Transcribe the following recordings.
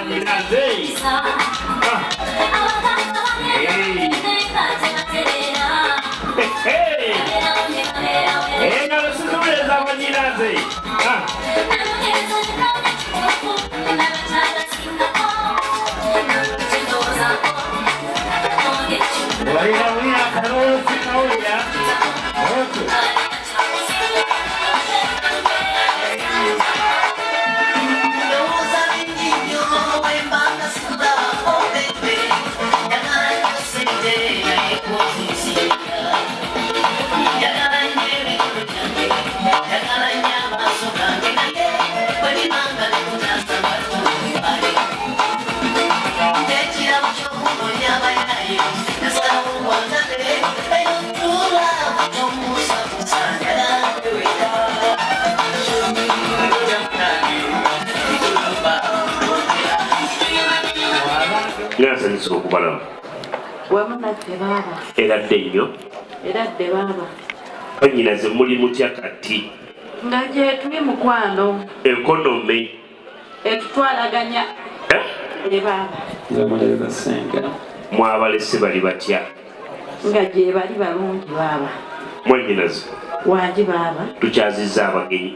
mwanyinaze engalo sizuleza mwanyinaze walira wina kaloosi kawulira Ngasanyusa okubalamu wamunadde baaba eradde nnyo eradde baaba Mwanyinaze muli mutya kati nga gye tuli mukwano enkonome etutwalaganya baaba mwabalese bali batya nga gye bali balungi baaba Mwanyinaze wangi baaba tukyazizza abagenyi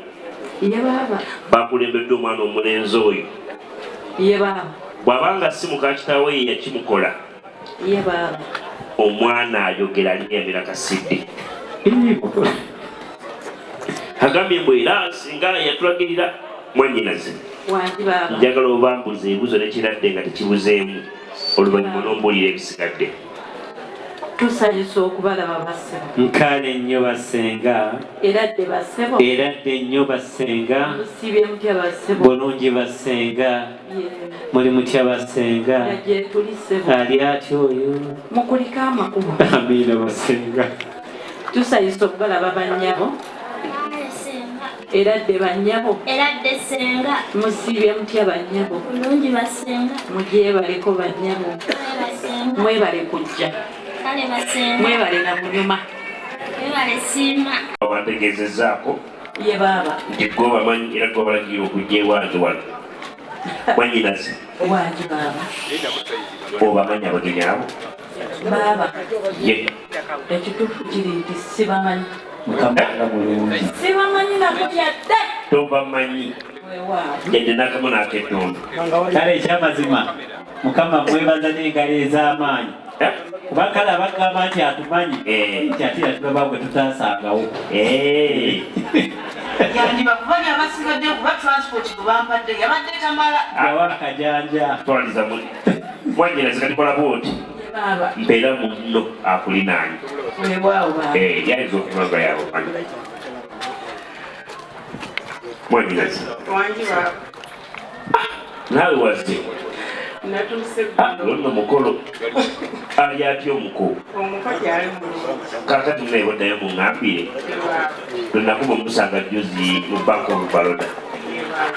ye baaba bakulembedde omwana omulenzi oyo ye baaba bw'abanga si muka kitaawe ye yakimukola ye baaba omwana ayogera aliyamira kasidde agambye mbwe era singa yatulagirira Mwanyinaze wangi baaba njagala obambuza ebibuzo nekiradde nga tekibuzeemu oluvannyuma n'ombuulira ebisigadde tusanyusa okubalaba bassebo nkale nnyo basenga eradde bassebo eradde nnyo basenga musibye mutya bassebo bulungi basenga muli mutya basenga nga gye tuli ssebo ali atya oyo mukuliko amakubo amiina basenga tusanyusa okubalaba bannyabo eradde bannyabo eradde senga musibye mutya bannyabo bulungi basenga mugyebaleko bannyabo mwebale kujja kale basenga mwebale na munyuma mwebale siima obategeezezaako ye baaba nti gwe obamanyi era gwe obalagirira okujja ewange wano Mwanyinaze wangi baaba obamanyi abagenyi abo baaba ye ekituufu kiri nti sibamanyi sibamanyi nako yadde tobamanyi weewaawo yadde n'akamu n'ak'ettondo kale ekyamazima mukama mwebaza n'engalo ez'amaanyi kuba kale abagamba nti atumanyi nti ate yatulaba bwe tutasangawo yandibakubali abasigadde kuba transport kubampadde yabadde tamala yawa akajanja twaliza Mwanyinaze katikola booti baaba mpeera munno akulinaanye weewaawo baaba yayinza okumaga yaabo pani Mwanyinaze wangi baaba naawe wazze natuuse lonna mukolo ali atya omuko omukazi ali mulungi kakati naye waddayo muŋŋambire lwenakuba omusanga juzi mu bank of Baroda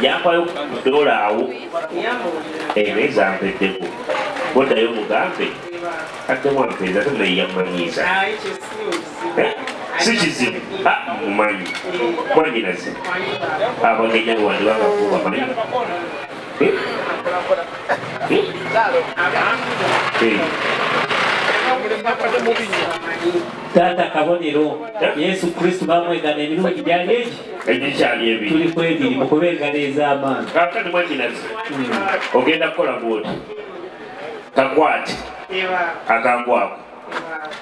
yampayo $1 awo naye zampeddeko boddayo mugambe ate mwampeeza tenayeyamanyiiza si kizibu mumanyi Mwanyinaze abagenya wandi bagakubamanyi taata kabonero Yesu Kristo bamwegana ebirungi byali egi egikyali ebi tuli kwebiri mukuba engalo ez'amaanyi kakati Mwanyinaze ogenda kukola bwoti kakwate akangu ako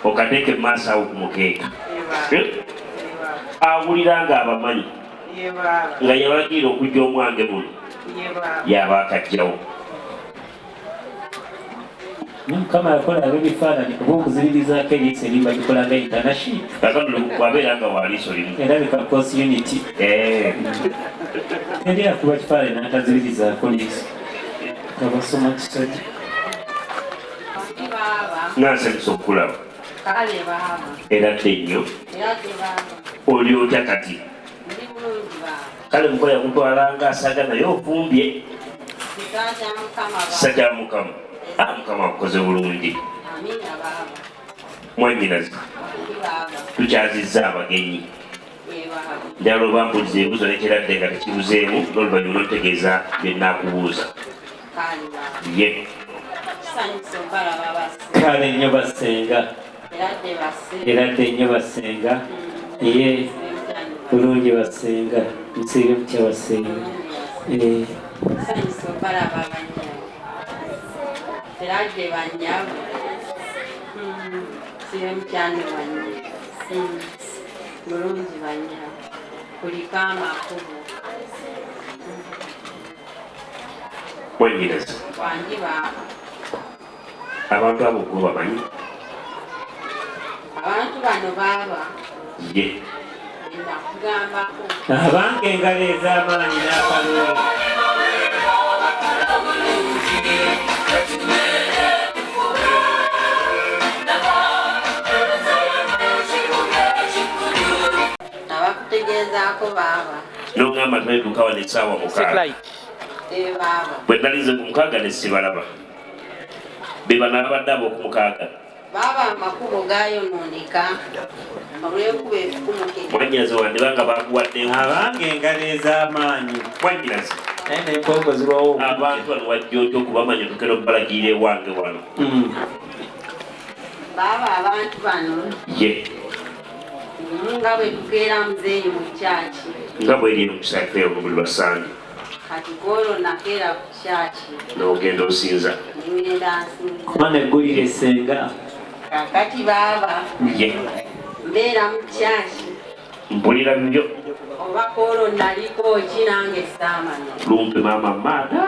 okateeke mu maaso awo ku mukeeka awulira nga abamanyi nga yabagirira okujja omwange muno yaba akajjawo mukama yakola ebifaananyi kuba okuziririzaako eriiso erimba gikolanga international kakati wabeera nga waliiso limu era bika cross unity teri akuba kifaananyi n'ataziririzaako liiso abasoma kisajja nansanyusa okukulaba kale baaba eradde nnyo eradde baaba oli otya kati ndi bulungi baaba kale mukola yakutwalanga asaga naye ofumbye kisaaja mukama baaba sajja mukama mukama akukoze bulungi amiina baaba Mwanyinaze baaba tukyazizza abagenyi ye baaba njagala obambuliza ebibuzo nekiradde nga tekibuzeemu n'oluvannyuma n'otegeeza bye nnaakubuuza ye kale nnyo basenga eradde nnyo basenga ye bulungi basenga nsibe mutya basenga eradde banyavu sibe mukyani wanye bulungi banyavu kuliko amakubo wanyinaza wangi baaba abantu abo gwe bamanyi abantu bano baaba ye nakugambako abange engalo ez'amaanyi n'akalungi nabakutegeezaako baaba nogamba twetuuka wano essaawa mukaaga baaba bwe nalize ku mukaaga ne sibalaba be bano abadde ab'okumukaaga baaba amakubo gayonooneka olw'enkuba efukumuke mwanyinaze wandibanga bakuwadde abange engalo ez'amaanyi mwanyinaze naye n'embongo zirwawo abantu bano wajjoojo okubamanya tukera okubalagirira ewange wano baaba abantu bano ye nga bwe tukeera muzeeyi mu kyaki nga bweri emukusafeewo mu buli basange kati gwolwo nakeera ku kyaki n'ogenda osinza nimwenda nsinza kuba neggulira essenga kakati baaba ye mbeera mu kyaki mpulira byo oba kwolwo naliko ki nange saamanya lumpe maama maata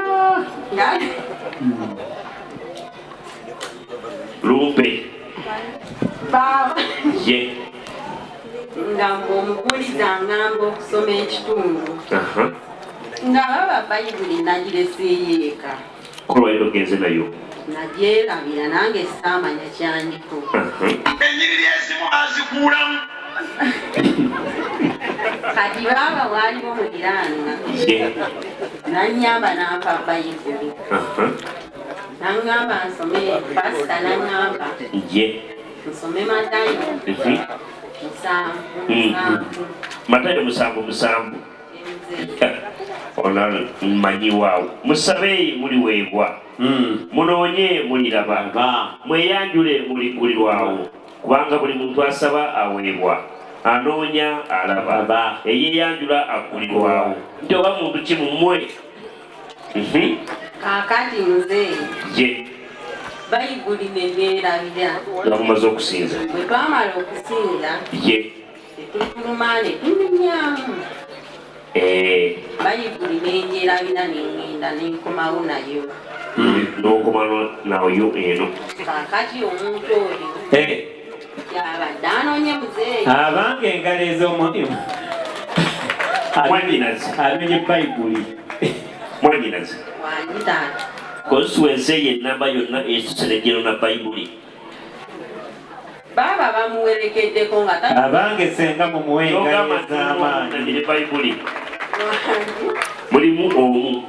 lumpe baaba ye nga omubuuliza ngamba okusoma ekitundu nga baba bayibuli nagireseeyo eka kolwairo ogenze nayo nagyerabira nange saamanya kyandiko enyiriri ezimu azikuulamu kati baaba waaliwo mugiraana nanyamba nampa bayibuli naŋŋamba nsome pasita naŋŋamba ye nsome Matayo Matayo 7:7 ona mmanyi waawo musabe muliweebwa munoonye muliraba mweyanjule muligulirwawo kubanga buli muntu asaba aweebwa anoonya alaba eyeyanjula aggulirwawo nti oba muntu ki mummwe kaakati nze ye bayibuli nebyerabira nga mumaze okusinza bwe twamala okusinza ye tetufuluma ne tuminyamu bayibuli nengyerabira nengenda nenkomawo nayo n'okoma nayo eno kaakati omuntu oyo yabadde anoonye muzeeyi abange engalo ez'omulimu amenye bayibuli mwanyinaze wanyitaata konstituensi eyo enamba yonna esuseregero na bayibuli baaba bamuwerekeddeko nga abange senga mumuwe engalo ez'amaanyi bayibuli mulimu omu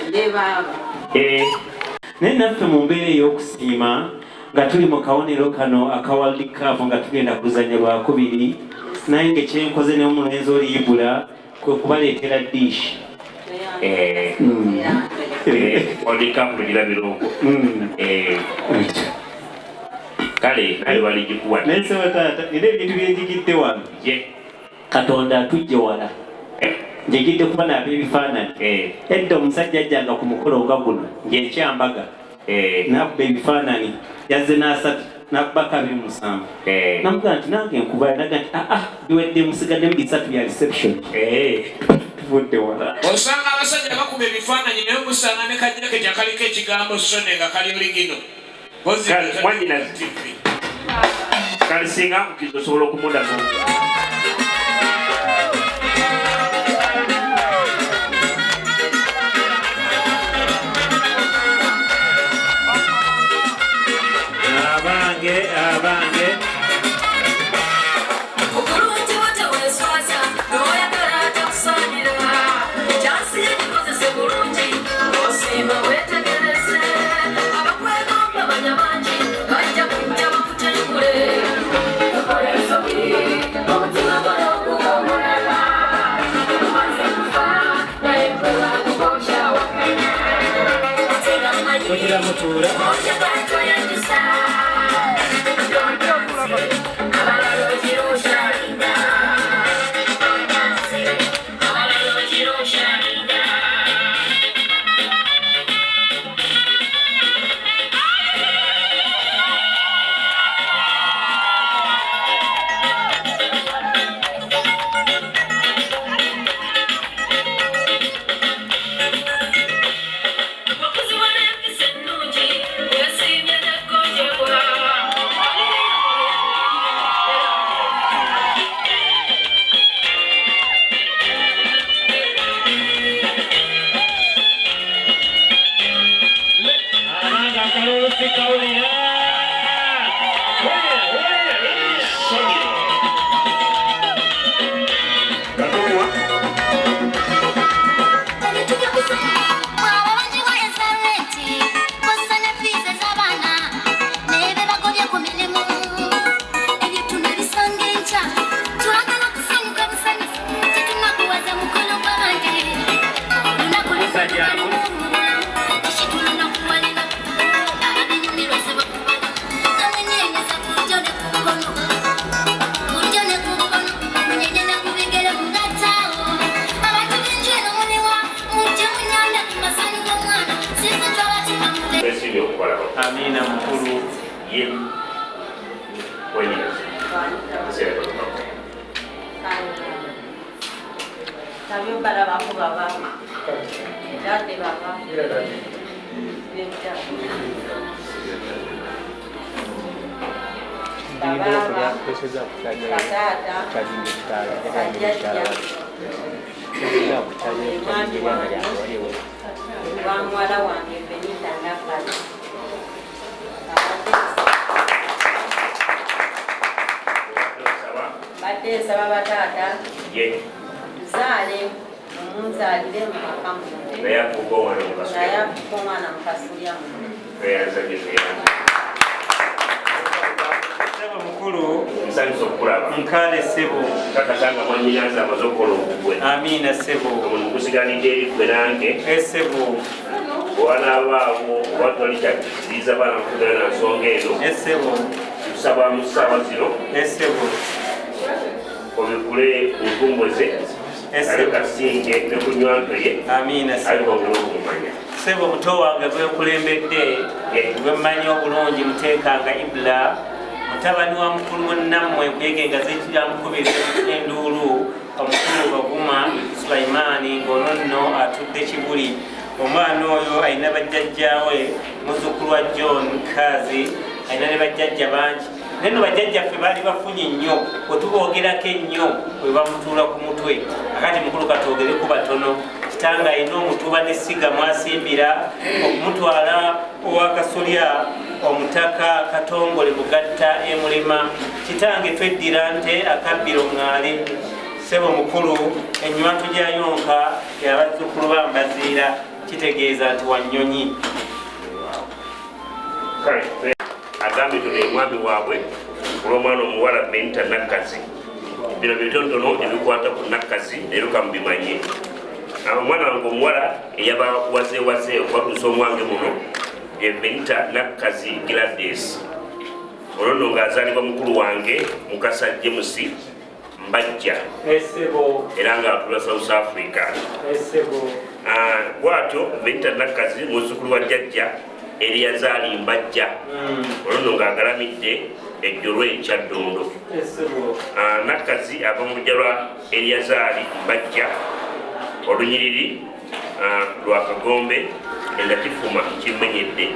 nde baaba naye naffe mu mbeera ey'okusiima nga tuli mu kawonero kano aka World Cup nga tugenda kuzanya lwakubiri naye ng'ekyenkoze n'omulenzi oliyibula kwe kubaleetera dish odikampulira birungo kale naye baligikuwa naye seba taata era ebintu byejigidde wano katonda atujje wala njigidde kuba naaba ebifaananyi edda omusajja ajjanga ku mukolo nga guno ng'ekyambaga nakuba ebifaananyi yazze n'asatu nakuba 27 namugaa nti nange nkuba naga nti biwedde musigadde mu 3 bya reception tuvudde wala osanga abasajja bakuba ebifaananyi naye omusanga ne kajaketi akaliko ekigambo sone nga kali oligino mwanyinazi kale singa nkukiza osobola okumudako abange okulungi bweteweswaza noyagala atakusaanira kyansi yekikozese bulungi osiima wetegereze abakwegomba banya bangi bajja kujja bakutengule Kotira mutura. Amina mkuru yem wenye Sabio para abajo baba. Date baba. Batesa baba tata. Ye. Zale munzalire makamu. Naya kugoma na mukasulia. Naya kugoma na mukasulia. Kweyanza gyeyanza. Sebo mukulu. Nsanyusa okulaba. Nkale sebo. Kakasanga mwanyiranza amaze okukola okugwe. Amina sebo. Mukusiganidde eri gwe nange. Sebo. Wanaabaawo watwalikyakiriza baana mukugana na nsonga eno. Sebo. Tusaba mu ssaawa zino. Sebo. Obikule nkumbuze. Ali kasinge ne kunywanto ye. Amina sebo. Aliko okumanya. Sebo muto wange gwekulembedde gwemmanyi obulungi muteekanga ibula mutabani wa mukulu munnammwe kwegenga zikiyamukubira enduulu omukulu baguma Sulaimaani ng'ono nno atudde Kibuli. Omwana oyo alina bajjajjaawe muzzukulu wa John Kazi alina ne bajjajja bangi naye no bajjajjaffe baali bafunye nnyo bwe tuboogerako ennyo bwe bamutuula ku mutwe akati mukulu katwogereku batono. Kitanga alina omutuba n'essiga mwasimbira okumutwala owakasolya omutaka Katongole Mugatta Emulema. Kitange tweddira nte akabbiro ŋŋaale sebo mukulu ennywanto gya yonka yabazzukulu bambaziira kitegeeza nti wannyonyi. Agambye tuli omwami waabwe olw'omwana omuwala Benita Nakkazi. Bino bitonotono ebikwata ku Nakkazi leero kamubimanye. Omwana wange omuwala eyaba wazeewaze okwatuusa omwange muno ye Benita Nakkazi Gladys. Olwo nno ng'azaalibwa mukulu wange Mukasa James Mbajja era ng'atula South Africa. Bw'atyo Benita Nakkazi muzzukulu wa jjajja Eriyazaali Mbajja. Olwo nno ng'agalamidde ejjolwa ekyaddondo. Nakkazi ava mu lujja lwa Eriyazaali Mbajja olunyiriri lwa Kagombe endakifuma kimenyedde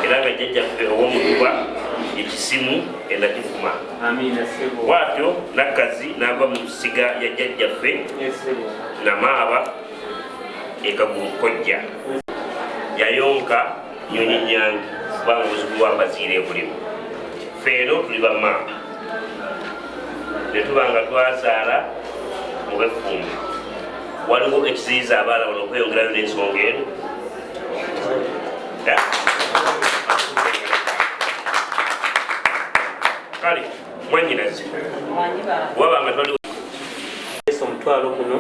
era nga jjajjaffe ow'omutuba ekisimu endakifuma. Bw'atyo Nakkazi n'ava mu siga ya jjajjaffe Namaaba ekagulukojja yayonka nyonyi nyange kubanga obuzibu bwambaziira ebulimu. Ffe eno tuli bamaama ne tuba nga twazaala mu b'effumbi. Waliwo ekiziyiza abaana bano okweyongerayo n'ensonga eno. Kale mwannyinaze wabanga twaliwo omutwalo guno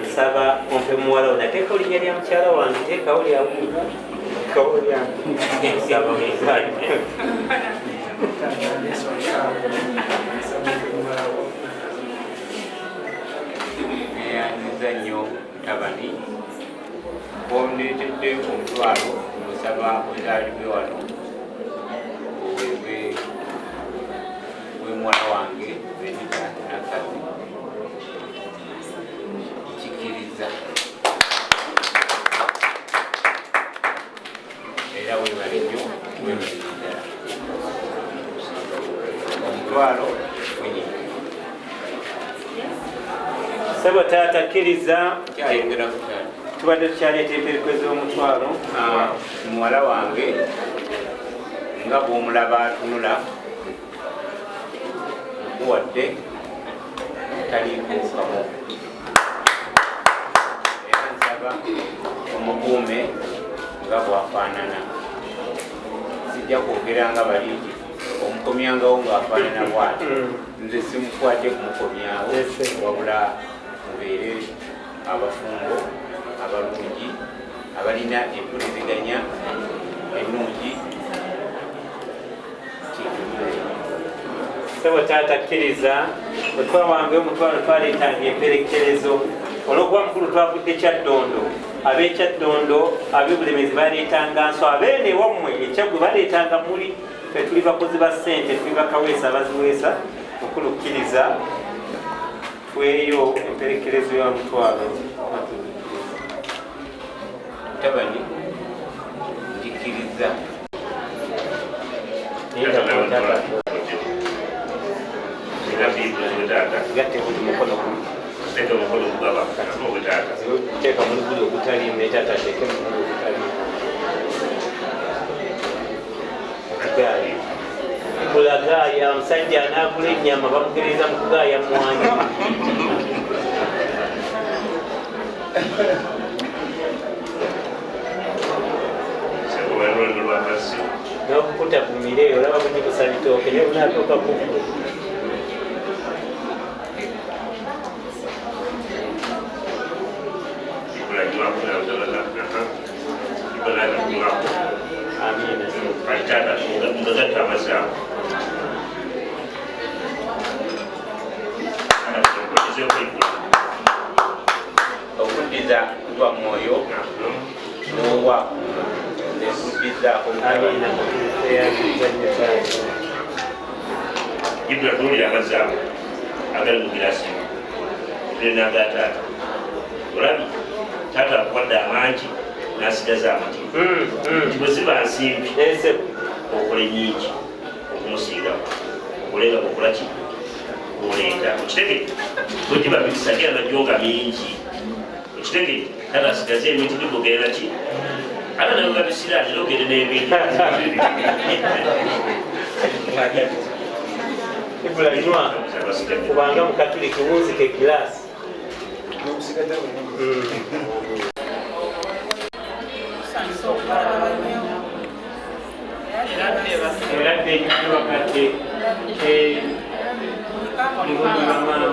nsaba ompe muwala wo nateeka olinnya lya mukyala wange teekawo lyawu Mizannyo tabani bomneetedde omutwalo omusaba ozaalibwe wano we mwana wange Benita Nakazi kikiriza era webale nnyo webaliddala omutwalo wenyini Sebo taata kkiriza kyayongera kutala tubadde tukyaleeta emperekwe z'omutwalo muwala wange nga bw'omulaba atunula muwadde taliikuukamu era nsaba omukuume nga bwafaanana sijja kwogera nga bali omukomyangawo ng'afaanana bwati nze simukwate kumukomyawo wabula mubeere abafumbo abalungi abalina empuliziganya ennungi Sebo taata kkiriza otwa wange omutwalo twaleetanga emperekerezo olw'okuba mukulu twavudde Kyaddondo ab'Ekyaddondo ab'Ebulemizi baleetanga nso abeene wammwe Ekyaggwe baleetanga muli fe tuli bakozi ba ssente tuli bakaweesa abaziweesa mukulu kkiriza tweyo emperekerezo ya mutwalo tabani njikiriza gatte buli mukono teeka muli guli ogutalimu netaata ateeke muguli ogutalimu okugaaya kulagaaya omusajja anaagula ennyama bamugereza mu kugaaya mwanyi n'okukuta ku mire olaba bunyigusa bitooke naye bunaatuuka kukku okuddiza lwa mwoyo n'owa nekuddizaako Ibra tuli amazaamu agali mu girasi n'aga taata olabi taata akwadde amangi n'asigaza amati nti bwe ziba nsimbi okole nyingi okumusiigako okulenga kokola ki oleeta okitegete bwegiba bikisagira najjonga mingi okitegete taata asigaze emiti bigogera ki ate nawe gabisira atera ogende n'ebindi ibulanywa kubanga mukatuliki wunzika egiraasi eradde ekitubakadde mama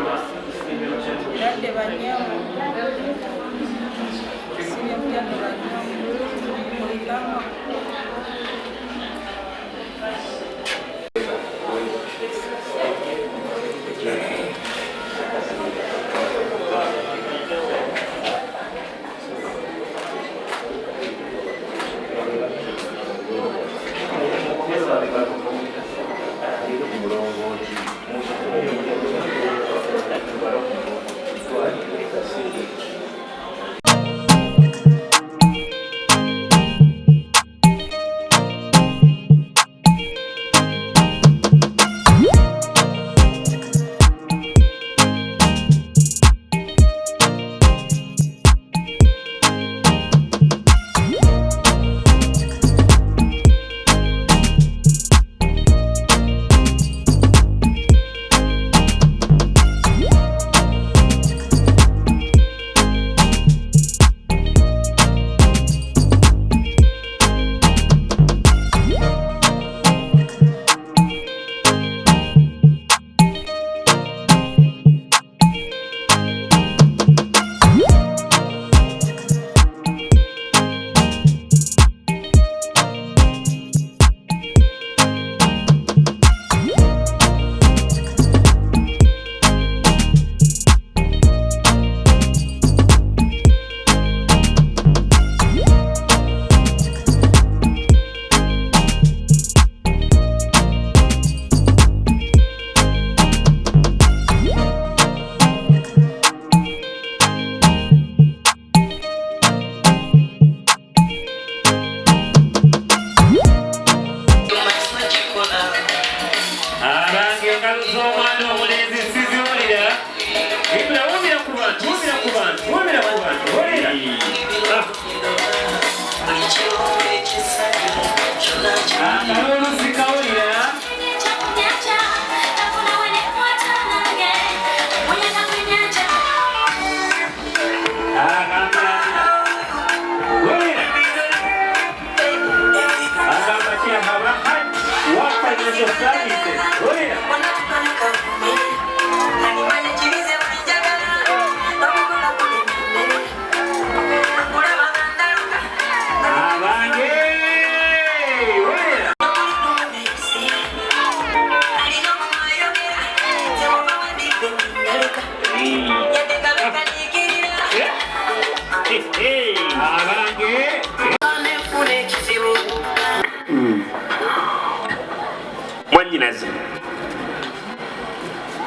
Mwanyinaze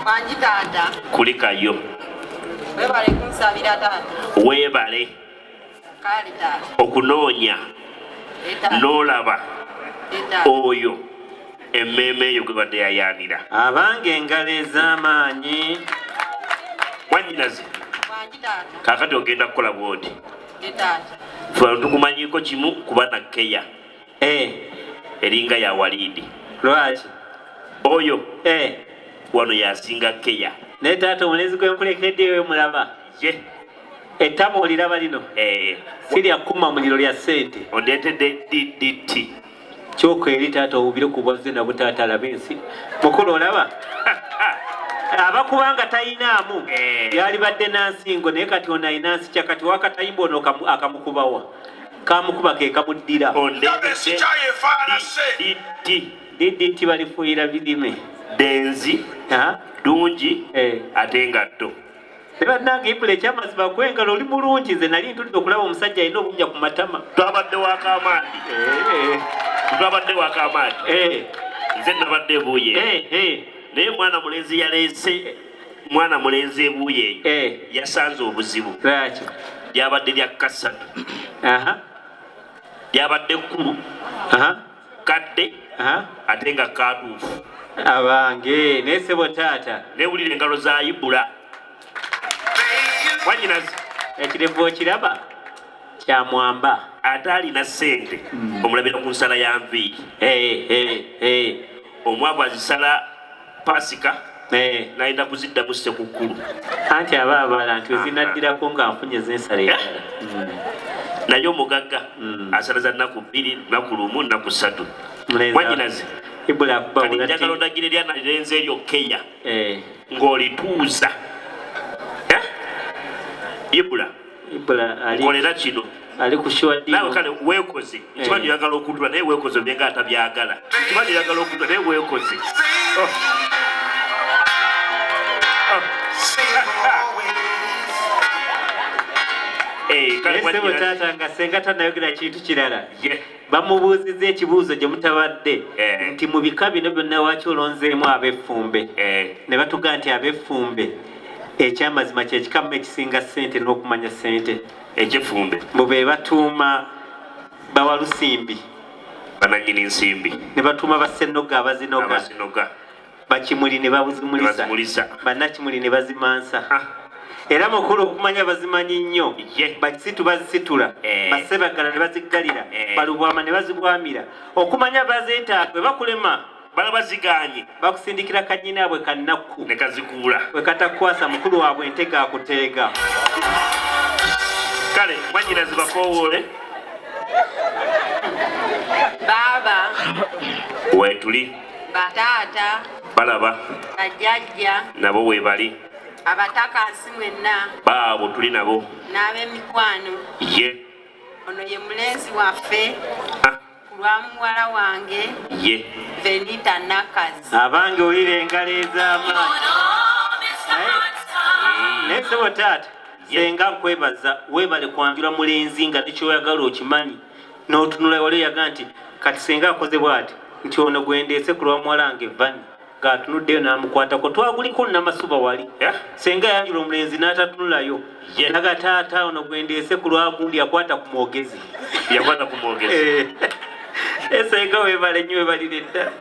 Manji taata. kulikayo Webale kunsabira taata. weebale Kale taata. okunoonya n'olaba oyo emmeeme eyo gwe badde yayaanira. Abange engalo ez'amaanyi. Mwanyinaze Manji taata. kaakati ogenda kukola bwoti. Taata. Ffe tukumanyiiko kimu kuba na Keya eringa ya Waliidi. Lwaki? Oyo wano yasinga Keya. Naye taata omulenzi gwe nkulekedde ewe mulaba. Ye. Ettama oliraba lino? Sirya kuma muliro lya ssente. Ondeetedde DDT. Kyoko eri taata obubire ku bwazze na butaata alaba ensi. Mukulu olaba? Abakubanga tayinaamu yali badde nansingo naye kati ono ayina nsikya kati wakatayimba ono akamukubawa. Kamukuba ke kamuddira. DDT balifuuyira birime. Denzi dungi ate ngatto. Tebannanga ipula ekyamazima kwengalo oli mulungi nze nali ntulidde okulaba omusajja alina obujja ku matama. Twabadde wakaamaadi. Twabadde wakaamaadi. Nze nabadde ebuuye. Naye mwana mulenzi yaleese mwana mulenzi ebuuye eyo yasanze obuzibu. Lwaki? Lyabadde lya kasatu. Lyabadde kkulu. Kadde ate nga kaatuufu. Abange naye ssebo taata newulira engalo za Ibula. Mwanyinaze ekirevu okiraba kyamwamba ate alina ssente omulabira ku nsala ya nviiri. Omwavu azisala Pasika nayinda kuziddamu Ssekukkulu. Anti aba abala nti wezinaddirako nga nfunye zensala endala. Naye omugagga asala za nnaku 2 nnaku 1 nnaku 3. Mwanyinaze Ibula kati njagala ondagire lyanalenze eryo Keya ng'olituuza. Ibula kolera kino ali kushuwa nawe kale weekoze ekimanyi oyagala okutula naye weekoze byenga atabyagala. Ekimanyi oyagala okutula naye weekoze. Ssebo taata nga senga tanayogera kintu kirala bamubuuzizza ekibuuzo gye mutabadde nti mu bika bino byonna waaki olonzeemu ab'effumbe ne batuga nti ab'effumbe ekyamazima kyekikamu ekisinga ssente n'okumanya ssente. Ekyeffumbe mbu be batuuma bawalusimbi bananyini nsimbi ne batuuma bassenoga abazinoga bakimuli ne babuzimulisa bannakimuli ne bazimansa. Era mukulu okumanya bazimanyi nnyo. Bakisitu bazisitula basebagala ne baziggalira balubwama ne bazibwamira okumanya bazeetaagwe bakulema bala baziganye bakusindikira kanyinaabwe kannaku ne kazikuula bwe katakwasa mukulu waabwe entega akuteega. Kale mwanyinaze bakowoole Baba. Weetuli Bataata. balaba Bajjajja. nabo weebali Abatakasi mwenna. baabo tuli nabo n'ab'emikwano. ye Ono ye mulenzi waffe ku lwa muwala wange ye Venita Nakazi. Abange olira engalo ez'amaanyi. Naye ssebo taata senga nkwebaza weebale kwanjula mulenzi nga nekyoyagala okimanyi n'otunula wali yaga nti kati senga akoze bw'ati nti ono gwendeese ku lwa muwala wange Vani ng'atunuddeyo n'amukwatako twaguliko namasuba wali senga yanjula omulenzi n'atatunulayo naga taata ono gwendeese ku lwa gundi yakwata ku mwogezi yakwata ku mwogezi. Senga weebale nnyo weebalire ddala.